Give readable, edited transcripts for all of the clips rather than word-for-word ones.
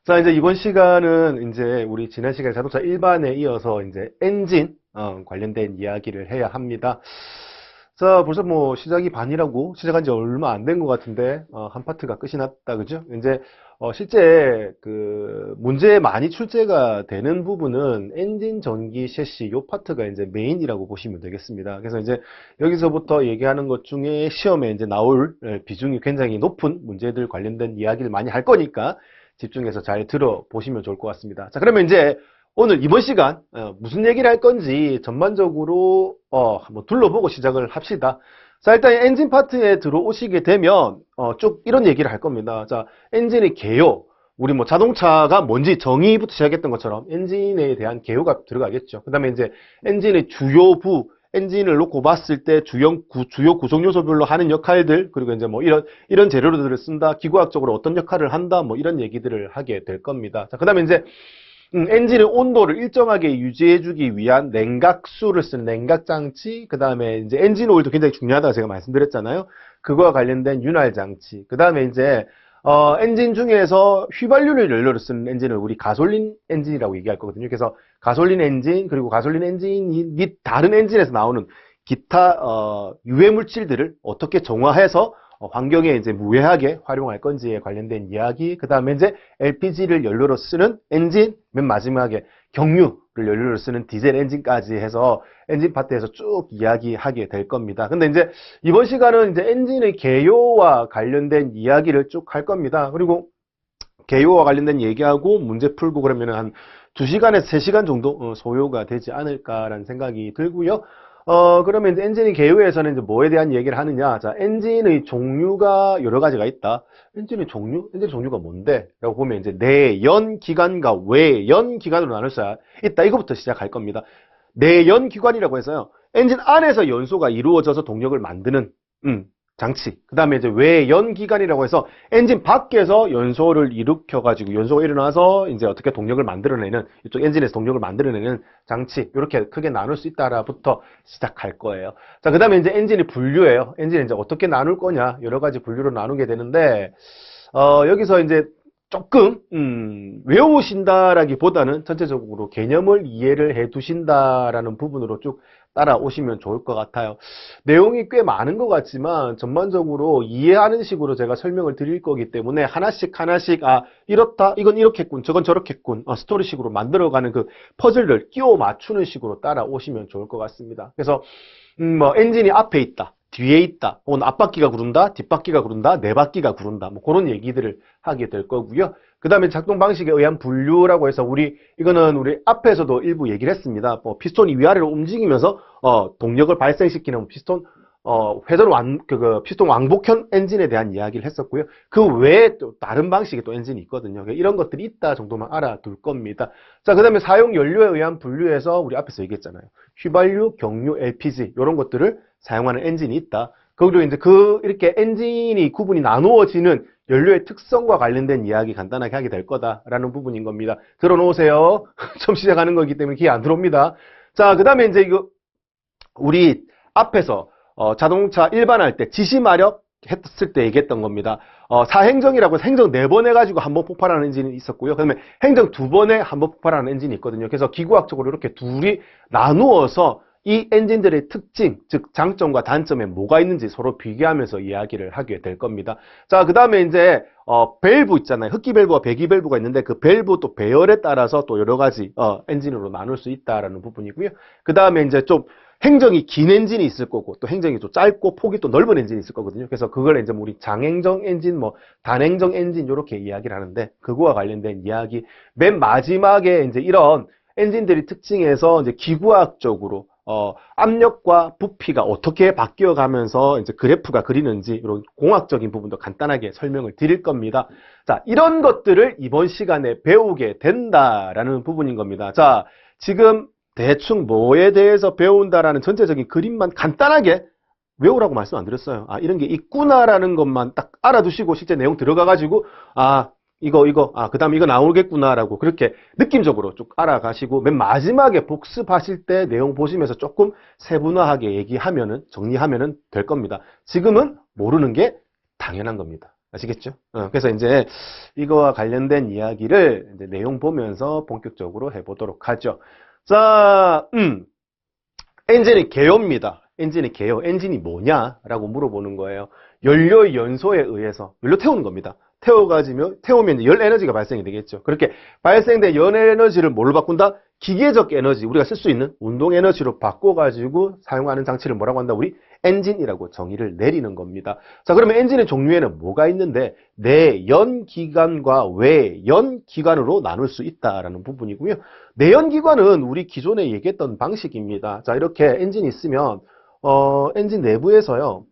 자, 이제 이번 시간은 이제 우리 지난 시간에 자동차 일반에 이어서 이제 엔진 관련된 이야기를 해야 합니다. 자, 벌써 뭐 시작이 반이라고 시작한 지 얼마 안 된 것 같은데 한 파트가 끝이 났다, 그죠? 이제 실제 그 문제에 많이 출제가 되는 부분은 엔진, 전기, 셰시 요 파트가 이제 메인이라고 보시면 되겠습니다. 그래서 이제 여기서부터 얘기하는 것 중에 시험에 이제 나올 비중이 굉장히 높은 문제들 관련된 이야기를 많이 할 거니까 집중해서 잘 들어보시면 좋을 것 같습니다. 자, 그러면 이제 오늘 이번 시간 무슨 얘기를 할 건지 전반적으로 한번 둘러보고 시작을 합시다. 자, 일단 엔진 파트에 들어오시게 되면 쭉 이런 얘기를 할 겁니다. 자, 엔진의 개요. 우리 뭐 자동차가 뭔지 정의부터 시작했던 것처럼 엔진에 대한 개요가 들어가겠죠. 그 다음에 이제 엔진의 주요부, 엔진을 놓고 봤을 때 주요 구성 요소별로 하는 역할들, 그리고 이제 뭐 이런 재료들을 쓴다, 기구학적으로 어떤 역할을 한다, 뭐 이런 얘기들을 하게 될 겁니다. 자, 그 다음에 이제 엔진의 온도를 일정하게 유지해주기 위한 냉각수를 쓰는 냉각장치, 그 다음에 이제 엔진 오일도 굉장히 중요하다고 제가 말씀드렸잖아요. 그거와 관련된 윤활장치, 그 다음에 이제 엔진 중에서 휘발유를 연료로 쓰는 엔진을 우리 가솔린 엔진이라고 얘기할 거거든요. 그래서 가솔린 엔진, 그리고 가솔린 엔진이 및 다른 엔진에서 나오는 기타 유해 물질들을 어떻게 정화해서 환경에 이제 무해하게 활용할 건지에 관련된 이야기, 그 다음에 이제 LPG를 연료로 쓰는 엔진, 맨 마지막에 경유를 연료로 쓰는 디젤 엔진까지 해서 엔진 파트에서 쭉 이야기하게 될 겁니다. 근데 이제 이번 시간은 이제 엔진의 개요와 관련된 이야기를 쭉 할 겁니다. 그리고 개요와 관련된 얘기하고 문제 풀고 그러면 한 2시간에서 3시간 정도 소요가 되지 않을까라는 생각이 들고요. 그러면 이제 엔진의 개요에서는 이제 뭐에 대한 얘기를 하느냐. 자, 엔진의 종류가 여러 가지가 있다. 엔진의 종류가 뭔데? 라고 보면 이제 내연 기관과 외연 기관으로 나눌 수 있다. 이거부터 시작할 겁니다. 내연 기관이라고 해서요. 엔진 안에서 연소가 이루어져서 동력을 만드는, 장치. 그 다음에 이제 외연 기관이라고 해서 엔진 밖에서 연소를 일으켜가지고 연소가 일어나서 이제 어떻게 동력을 만들어내는, 이쪽 엔진에서 동력을 만들어내는 장치. 이렇게 크게 나눌 수 있다라부터 시작할 거예요. 자, 그 다음에 이제 엔진이 분류예요. 엔진이 이제 어떻게 나눌 거냐. 여러 가지 분류로 나누게 되는데, 여기서 이제 조금, 외우신다라기보다는 전체적으로 개념을 이해를 해 두신다라는 부분으로 쭉 따라오시면 좋을 것 같아요. 내용이 꽤 많은 것 같지만 전반적으로 이해하는 식으로 제가 설명을 드릴 거기 때문에 하나씩 이렇다, 이건 이렇겠군, 저건 저렇겠군, 스토리식으로 만들어가는 그 퍼즐을 끼워 맞추는 식으로 따라오시면 좋을 것 같습니다. 그래서 뭐 엔진이 앞에 있다, 뒤에 있다, 혹은 앞바퀴가 구른다, 뒷바퀴가 구른다, 네바퀴가 구른다, 뭐 그런 얘기들을 하게 될 거고요. 그 다음에 작동 방식에 의한 분류라고 해서 이거는 우리 앞에서도 일부 얘기를 했습니다. 피스톤이 위아래로 움직이면서 동력을 발생시키는 피스톤 피스톤 왕복형 엔진에 대한 이야기를 했었고요. 그 외에 또 다른 방식의 또 엔진이 있거든요. 이런 것들이 있다 정도만 알아둘 겁니다. 자, 그 다음에 사용 연료에 의한 분류에서 우리 앞에서 얘기했잖아요. 휘발유, 경유, LPG 이런 것들을 사용하는 엔진이 있다. 그리고 이제 이렇게 엔진이 구분이 나누어지는 연료의 특성과 관련된 이야기 간단하게 하게 될 거다라는 부분인 겁니다. 들어놓으세요. 처음 시작하는 거기 때문에 기회 안 들어옵니다. 자, 그 다음에 이제 우리 앞에서 자동차 일반할 때 지시마력 했을 때 얘기했던 겁니다. 사행정이라고 해서 행정 4번 해가지고 한 번 폭발하는 엔진이 있었고요. 그 다음에 행정 2번에 한 번 폭발하는 엔진이 있거든요. 그래서 기구학적으로 이렇게 둘이 나누어서 이 엔진들의 특징, 즉 장점과 단점에 뭐가 있는지 서로 비교하면서 이야기를 하게 될 겁니다. 자, 그 다음에 이제 밸브 있잖아요. 흡기 밸브와 배기 밸브가 있는데 그 밸브 또 배열에 따라서 또 여러 가지 엔진으로 나눌 수 있다라는 부분이고요. 그 다음에 이제 좀 행정이 긴 엔진이 있을 거고 또 행정이 좀 짧고 폭이 또 넓은 엔진이 있을 거거든요. 그래서 그걸 이제 우리 장행정 엔진, 뭐 단행정 엔진 이렇게 이야기를 하는데 그거와 관련된 이야기 맨 마지막에 이제 이런 엔진들의 특징에서 이제 기구학적으로 압력과 부피가 어떻게 바뀌어가면서 이제 그래프가 그리는지 이런 공학적인 부분도 간단하게 설명을 드릴 겁니다. 자, 이런 것들을 이번 시간에 배우게 된다라는 부분인 겁니다. 자, 지금 대충 뭐에 대해서 배운다라는 전체적인 그림만 간단하게 외우라고 말씀 안 드렸어요. 이런 게 있구나라는 것만 딱 알아두시고 실제 내용 들어가가지고 그 다음에 이거 나오겠구나라고 그렇게 느낌적으로 쭉 알아가시고 맨 마지막에 복습하실 때 내용 보시면서 조금 세분화하게 얘기하면은 정리하면은 될 겁니다. 지금은 모르는 게 당연한 겁니다. 아시겠죠? 그래서 이제 이거와 관련된 이야기를 이제 내용 보면서 본격적으로 해보도록 하죠. 자, 엔진이 개요입니다. 엔진이 개요. 엔진이 뭐냐라고 물어보는 거예요. 연료 연소에 의해서 연료 태우는 겁니다. 태우면 열 에너지가 발생이 되겠죠. 그렇게 발생된 열 에너지를 뭘로 바꾼다? 기계적 에너지, 우리가 쓸 수 있는 운동 에너지로 바꿔가지고 사용하는 장치를 뭐라고 한다? 우리 엔진이라고 정의를 내리는 겁니다. 자, 그러면 엔진의 종류에는 뭐가 있는데 내연기관과 외연기관으로 나눌 수 있다라는 부분이고요. 내연기관은 우리 기존에 얘기했던 방식입니다. 자, 이렇게 엔진이 있으면 엔진 내부에서요.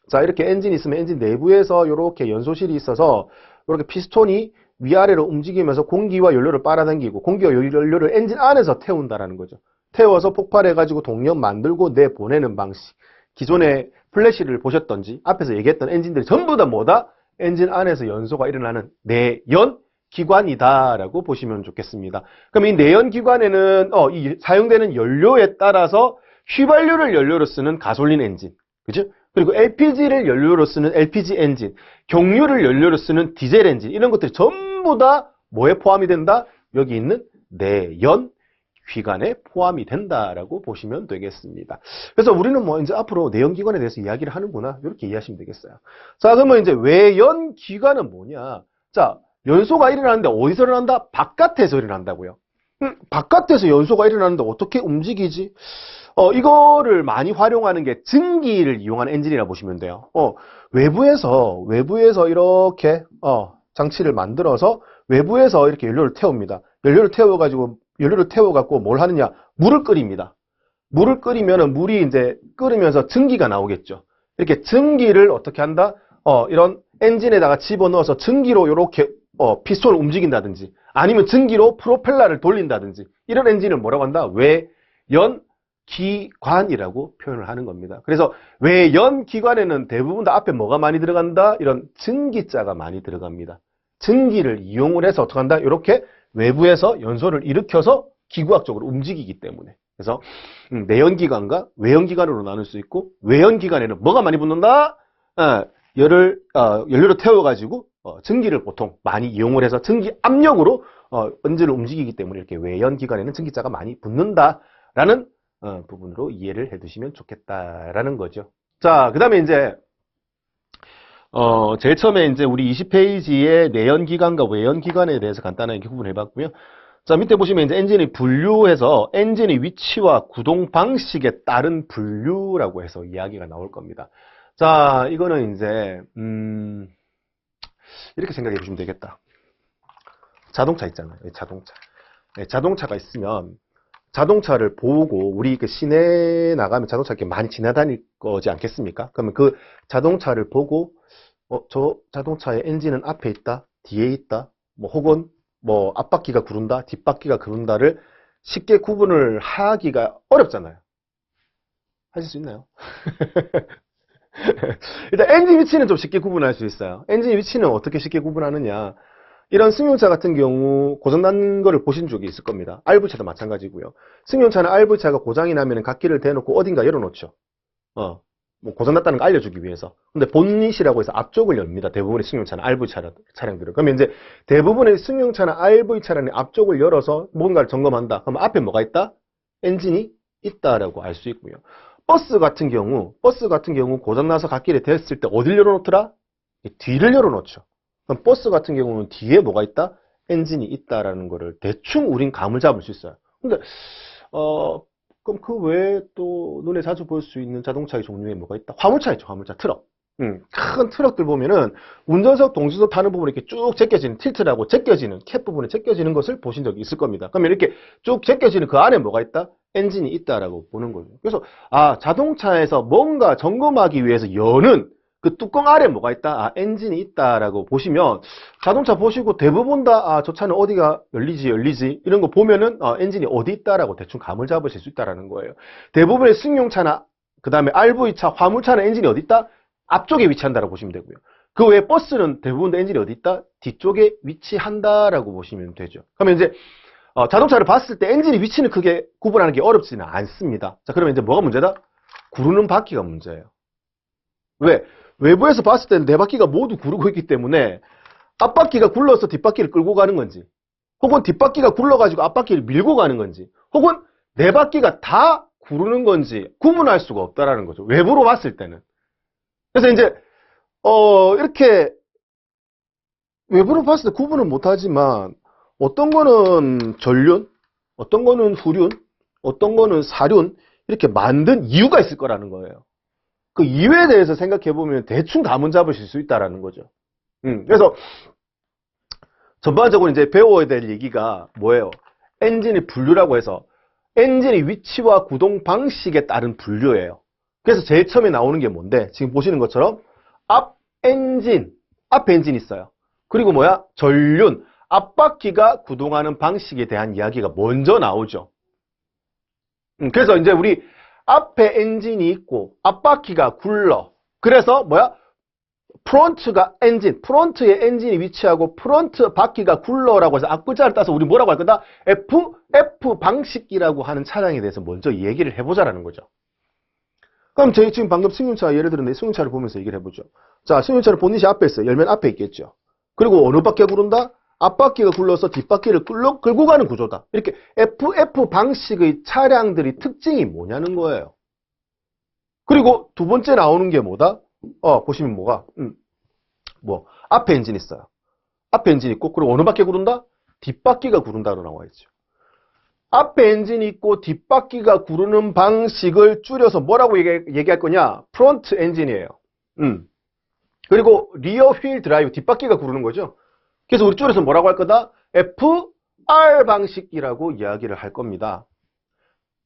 자, 이렇게 엔진이 있으면 엔진 내부에서 이렇게 연소실이 있어서 이렇게 피스톤이 위아래로 움직이면서 공기와 연료를 빨아당기고 공기와 연료를 엔진 안에서 태운다라는 거죠. 태워서 폭발해가지고 동력 만들고 내보내는 방식. 기존에 플래시를 보셨던지 앞에서 얘기했던 엔진들이 전부 다 뭐다? 엔진 안에서 연소가 일어나는 내연기관이다라고 보시면 좋겠습니다. 그럼 이 내연기관에는 이 사용되는 연료에 따라서 휘발유를 연료로 쓰는 가솔린 엔진, 그죠? 그리고 LPG를 연료로 쓰는 LPG 엔진, 경유를 연료로 쓰는 디젤 엔진, 이런 것들이 전부 다 뭐에 포함이 된다? 여기 있는 내연기관에 포함이 된다라고 보시면 되겠습니다. 그래서 우리는 뭐 이제 앞으로 내연기관에 대해서 이야기를 하는구나, 이렇게 이해하시면 되겠어요. 자, 그러면 이제 외연기관은 뭐냐? 자, 연소가 일어나는데 어디서 일어난다? 바깥에서 일어난다고요. 바깥에서 연소가 일어나는데 어떻게 움직이지? 이거를 많이 활용하는 게 증기를 이용한 엔진이라 보시면 돼요. 외부에서 이렇게, 장치를 만들어서 외부에서 이렇게 연료를 태웁니다. 연료를 태워갖고 뭘 하느냐? 물을 끓입니다. 물을 끓이면은 물이 이제 끓으면서 증기가 나오겠죠. 이렇게 증기를 어떻게 한다? 이런 엔진에다가 집어넣어서 증기로 이렇게, 피스톤을 움직인다든지 아니면 증기로 프로펠러를 돌린다든지 이런 엔진을 뭐라고 한다? 외연기관이라고 표현을 하는 겁니다. 그래서 외연기관에는 대부분 다 앞에 뭐가 많이 들어간다? 이런 증기자가 많이 들어갑니다. 증기를 이용을 해서 어떻게 한다? 이렇게 외부에서 연소를 일으켜서 기구학적으로 움직이기 때문에. 그래서 내연기관과 외연기관으로 나눌 수 있고, 외연기관에는 뭐가 많이 붙는다? 연료를 태워가지고 증기를 보통 많이 이용을 해서 증기 압력으로 엔진을 움직이기 때문에 이렇게 외연기관에는 증기자가 많이 붙는다라는 부분으로 이해를 해두시면 좋겠다라는 거죠. 자, 그 다음에 이제 제일 처음에 이제 우리 20페이지에 내연기관과 외연기관에 대해서 간단하게 구분해 봤고요. 자, 밑에 보시면 이제 엔진이 분류해서 엔진의 위치와 구동 방식에 따른 분류라고 해서 이야기가 나올 겁니다. 자, 이거는 이제 이렇게 생각해 보시면 되겠다. 자동차 있잖아요. 자동차. 자동차가 있으면 자동차를 보고 우리 그 시내에 나가면 자동차 이렇게 많이 지나다닐 거지 않겠습니까? 그러면 그 자동차를 보고 저 자동차의 엔진은 앞에 있다, 뒤에 있다, 뭐 혹은 뭐 앞바퀴가 구른다, 뒷바퀴가 구른다를 쉽게 구분을 하기가 어렵잖아요. 하실 수 있나요? 일단 엔진 위치는 좀 쉽게 구분할 수 있어요. 엔진 위치는 어떻게 쉽게 구분하느냐? 이런 승용차 같은 경우 고장난 거를 보신 적이 있을 겁니다. RV차도 마찬가지고요. 승용차는 RV차가 고장이 나면 갓길을 대놓고 어딘가 열어놓죠. 뭐 고장났다는 거 알려주기 위해서. 근데 본닛이라고 해서 앞쪽을 엽니다. 대부분의 승용차는 RV 차량들은. 그러면 이제 대부분의 승용차나 RV 차량의 앞쪽을 열어서 뭔가를 점검한다. 그러면 앞에 뭐가 있다? 엔진이 있다라고 알 수 있고요. 버스 같은 경우 고장나서 갓길에 댔을 때 어딜 열어놓더라? 뒤를 열어놓죠. 그럼 버스 같은 경우는 뒤에 뭐가 있다? 엔진이 있다라는 거를 대충 우린 감을 잡을 수 있어요. 근데 그럼 그 외에 또 눈에 자주 볼 수 있는 자동차의 종류에 뭐가 있다? 화물차 있죠. 화물차, 트럭. 큰 트럭들 보면은 운전석, 동수석 타는 부분에 이렇게 쭉 제껴지는 틸트라고 제껴지는 캡 부분에 제껴지는 것을 보신 적이 있을 겁니다. 그러면 이렇게 쭉 제껴지는 그 안에 뭐가 있다? 엔진이 있다라고 보는 거죠. 그래서 자동차에서 뭔가 점검하기 위해서 여는 그 뚜껑 아래 뭐가 있다? 엔진이 있다라고 보시면 자동차 보시고 대부분 다 저 차는 어디가 열리지 이런 거 보면은 엔진이 어디 있다라고 대충 감을 잡으실 수 있다라는 거예요. 대부분의 승용차나 그 다음에 RV차, 화물차는 엔진이 어디 있다? 앞쪽에 위치한다라고 보시면 되고요. 그 외에 버스는 대부분 다 엔진이 어디 있다? 뒤쪽에 위치한다라고 보시면 되죠. 그러면 이제 자동차를 봤을 때 엔진의 위치는 크게 구분하는 게 어렵지는 않습니다. 자, 그러면 이제 뭐가 문제다? 구르는 바퀴가 문제예요. 왜? 외부에서 봤을 때는 네 바퀴가 모두 구르고 있기 때문에 앞바퀴가 굴러서 뒷바퀴를 끌고 가는 건지, 혹은 뒷바퀴가 굴러가지고 앞바퀴를 밀고 가는 건지, 혹은 네 바퀴가 다 구르는 건지 구분할 수가 없다라는 거죠. 외부로 봤을 때는. 그래서 이제 이렇게 외부로 봤을 때 구분은 못하지만 어떤 거는 전륜, 어떤 거는 후륜, 어떤 거는 사륜 이렇게 만든 이유가 있을 거라는 거예요. 그 이유에 대해서 생각해 보면 대충 감은 잡으실 수 있다라는 거죠. 그래서 전반적으로 이제 배워야 될 얘기가 뭐예요? 엔진의 분류라고 해서 엔진의 위치와 구동 방식에 따른 분류예요. 그래서 제일 처음에 나오는 게 뭔데? 지금 보시는 것처럼 앞 엔진, 앞에 엔진 있어요. 그리고 뭐야? 전륜, 앞바퀴가 구동하는 방식에 대한 이야기가 먼저 나오죠. 그래서 이제 우리 앞에 엔진이 있고 앞바퀴가 굴러. 그래서 뭐야? 프론트가 엔진, 프론트에 엔진이 위치하고 프론트 바퀴가 굴러라고 해서 앞글자를 따서 우리 뭐라고 할 거다? F 방식이라고 하는 차량에 대해서 먼저 얘기를 해보자라는 거죠. 그럼 저희 지금 방금 승용차 예를 들었는데 승용차를 보면서 얘기를 해보죠. 자, 승용차를 본닛이 앞에 있어요. 열면 앞에 있겠죠. 그리고 어느 바퀴가 구른다? 앞바퀴가 굴러서 뒷바퀴를 끌고 가는 구조다. 이렇게 FF 방식의 차량들이 특징이 뭐냐는 거예요. 그리고 두 번째 나오는 게 뭐다? 보시면 뭐가? 앞에 엔진 있어요. 앞에 엔진 있고, 그리고 어느 바퀴 구른다? 뒷바퀴가 구른다로 나와 있죠. 앞에 엔진이 있고, 뒷바퀴가 구르는 방식을 줄여서 뭐라고 얘기할 거냐? 프론트 엔진이에요. 그리고 리어 휠 드라이브, 뒷바퀴가 구르는 거죠. 그래서 우리 줄여서 뭐라고 할 거다? FR 방식이라고 이야기를 할 겁니다.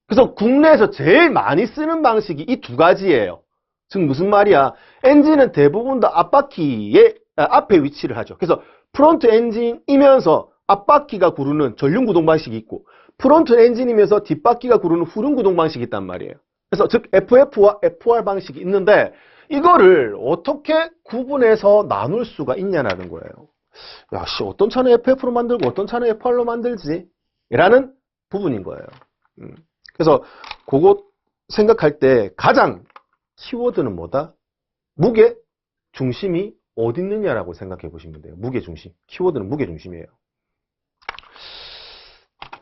그래서 국내에서 제일 많이 쓰는 방식이 이 두 가지예요. 즉 무슨 말이야? 엔진은 대부분 다 앞바퀴의 앞에 위치를 하죠. 그래서 프론트 엔진이면서 앞바퀴가 구르는 전륜 구동 방식이 있고 프론트 엔진이면서 뒷바퀴가 구르는 후륜 구동 방식이 있단 말이에요. 그래서 즉 FF와 FR 방식이 있는데 이거를 어떻게 구분해서 나눌 수가 있냐는 거예요. 야, 어떤 차는 FF로 만들고 어떤 차는 FR로 만들지? 라는 부분인 거예요. 그래서 그거 생각할 때 가장 키워드는 뭐다? 무게 중심이 어디 있느냐라고 생각해 보시면 돼요. 무게 중심. 키워드는 무게 중심이에요.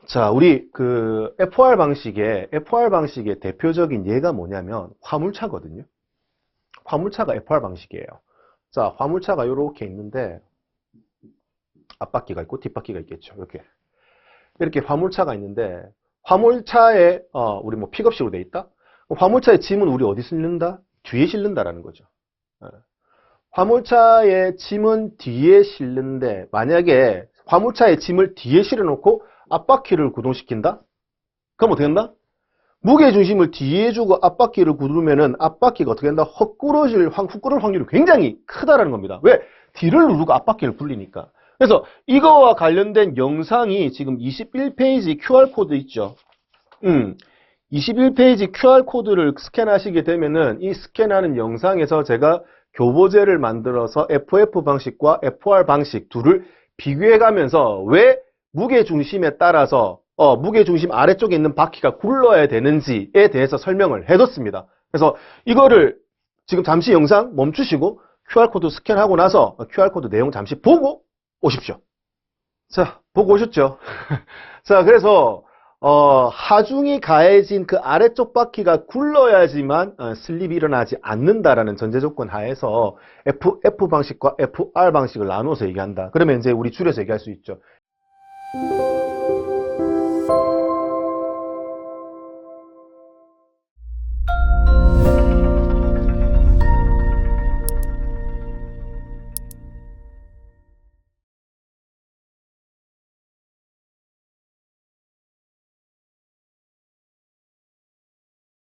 자, 우리 그 FR 방식의 대표적인 예가 뭐냐면 화물차거든요. 화물차가 FR 방식이에요. 자, 화물차가 이렇게 있는데 앞바퀴가 있고 뒷바퀴가 있겠죠. 이렇게 화물차가 있는데 화물차에 우리 뭐 픽업식으로 돼 있다. 화물차의 짐은 우리 어디 실는다? 뒤에 실는다라는 거죠. 화물차의 짐은 뒤에 실는데 만약에 화물차의 짐을 뒤에 실어놓고 앞바퀴를 구동시킨다? 그럼 어떻게 된다? 무게중심을 뒤에 주고 앞바퀴를 구르면은 앞바퀴가 어떻게 된다? 헛구러질 확률이 굉장히 크다라는 겁니다. 왜? 뒤를 누르고 앞바퀴를 굴리니까. 그래서 이거와 관련된 영상이 지금 21페이지 QR코드 있죠. 21페이지 QR코드를 스캔하시게 되면은 이 스캔하는 영상에서 제가 교보제를 만들어서 FF 방식과 FR 방식 둘을 비교해 가면서 왜 무게중심에 따라서 무게중심 아래쪽에 있는 바퀴가 굴러야 되는지에 대해서 설명을 해뒀습니다. 그래서 이거를 지금 잠시 영상 멈추시고 QR코드 스캔하고 나서 QR코드 내용 잠시 보고 오십시오. 자, 보고 오셨죠? 자, 그래서 하중이 가해진 그 아래쪽 바퀴가 굴러야지만 슬립이 일어나지 않는다라는 전제 조건 하에서 FF 방식과 FR 방식을 나눠서 얘기한다. 그러면 이제 우리 줄여서 얘기할 수 있죠.